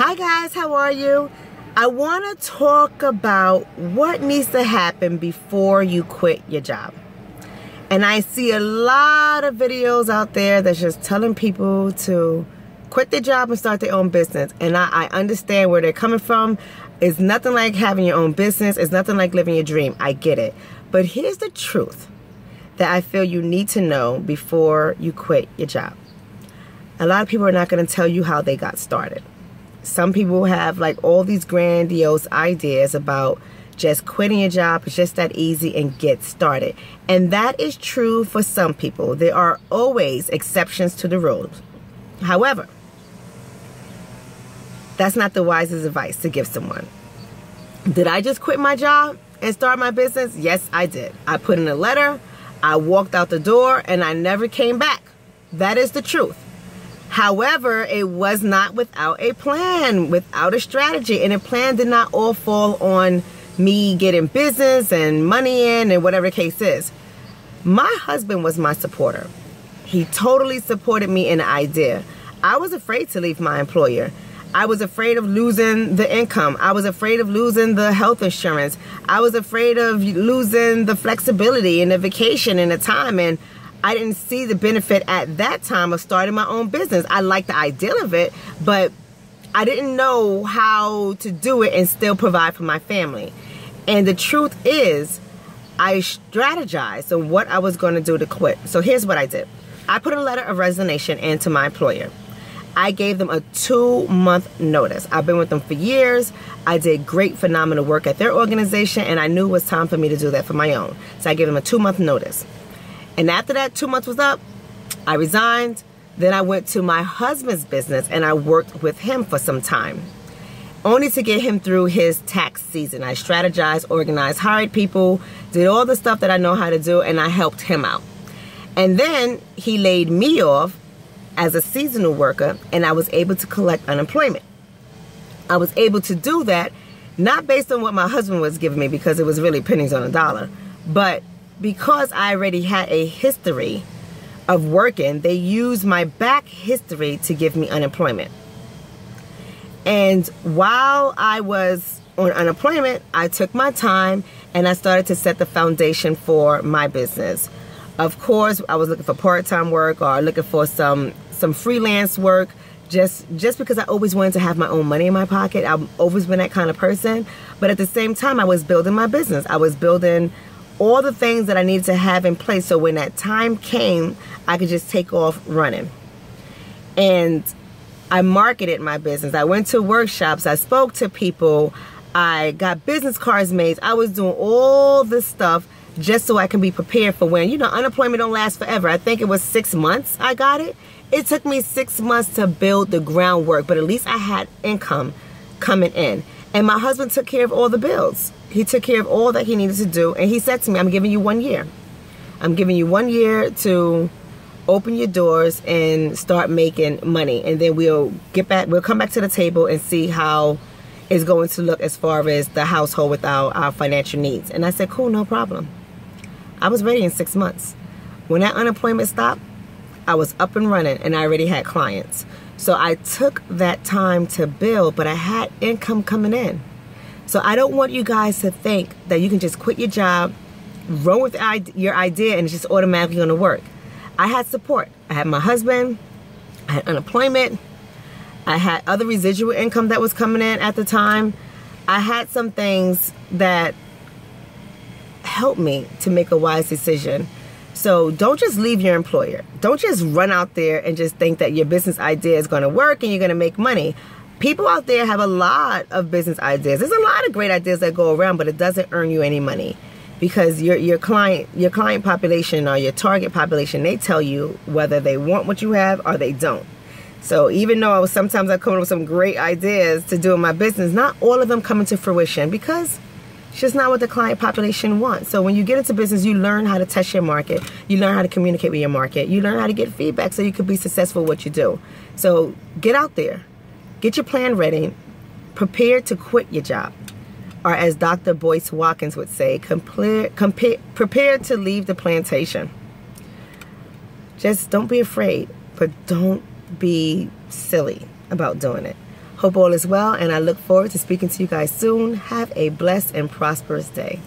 Hi guys, how are you? I want to talk about what needs to happen before you quit your job. And I see a lot of videos out there that's just telling people to quit their job and start their own business. And I understand where they're coming from. It's nothing like having your own business. It's nothing like living your dream. I get it. But here's the truth that I feel you need to know before you quit your job. A lot of people are not going to tell you how they got started. Some people have like all these grandiose ideas about just quitting your job. It's just that easy and get started. And that is true for some people. There are always exceptions to the rules. However, that's not the wisest advice to give someone. Did I just quit my job and start my business? Yes, I did. I put in a letter, I walked out the door, and I never came back. That is the truth. However, it was not without a plan, without a strategy, and the plan did not all fall on me getting business and money in and whatever the case is. My husband was my supporter. He totally supported me in the idea. I was afraid to leave my employer. I was afraid of losing the income. I was afraid of losing the health insurance. I was afraid of losing the flexibility and the vacation and the time, and I didn't see the benefit at that time of starting my own business. I liked the idea of it, but I didn't know how to do it and still provide for my family. And the truth is, I strategized on what I was going to do to quit. So here's what I did. I put a letter of resignation into my employer. I gave them a 2-month notice. I've been with them for years. I did great, phenomenal work at their organization, and I knew it was time for me to do that for my own. So I gave them a 2-month notice. And after that 2 months was up, I resigned. Then I went to my husband's business and I worked with him for some time, only to get him through his tax season. I strategized, organized, hired people, did all the stuff that I know how to do, and I helped him out. And then he laid me off as a seasonal worker, and I was able to collect unemployment. I was able to do that not based on what my husband was giving me, because it was really pennies on a dollar, but because I already had a history of working. They used my back history to give me unemployment. And while I was on unemployment, I took my time and I started to set the foundation for my business. Of course, I was looking for part-time work or looking for some freelance work, just because I always wanted to have my own money in my pocket. I've always been that kind of person. But at the same time, I was building my business. I was building all the things that I needed to have in place, so when that time came, I could just take off running. And I marketed my business. I went to workshops. I spoke to people. I got business cards made. I was doing all this stuff just so I can be prepared for when, unemployment don't last forever. I think it was 6 months I got it. It took me 6 months to build the groundwork, but at least I had income coming in. And my husband took care of all the bills. He took care of all that he needed to do. And he said to me, I'm giving you 1 year. I'm giving you 1 year to open your doors and start making money. And then we'll come back to the table and see how it's going to look as far as the household with our financial needs. And I said, cool, no problem. I was ready in 6 months. When that unemployment stopped, I was up and running and I already had clients. So I took that time to build, but I had income coming in. So I don't want you guys to think that you can just quit your job, run with your idea, and it's just automatically going to work. I had support. I had my husband. I had unemployment. I had other residual income that was coming in at the time. I had some things that helped me to make a wise decision. So don't just leave your employer. Don't just run out there and just think that your business idea is going to work and you're going to make money. People out there have a lot of business ideas. There's a lot of great ideas that go around, but it doesn't earn you any money because your client population or your target population, they tell you whether they want what you have or they don't. So even though sometimes I come up with some great ideas to do in my business, not all of them come into fruition because it's just not what the client population wants. So when you get into business, you learn how to test your market. You learn how to communicate with your market. You learn how to get feedback so you can be successful at what you do. So get out there. Get your plan ready. Prepare to quit your job. Or as Dr. Boyce Watkins would say, prepare to leave the plantation. Just don't be afraid, but don't be silly about doing it. Hope all is well, and I look forward to speaking to you guys soon. Have a blessed and prosperous day.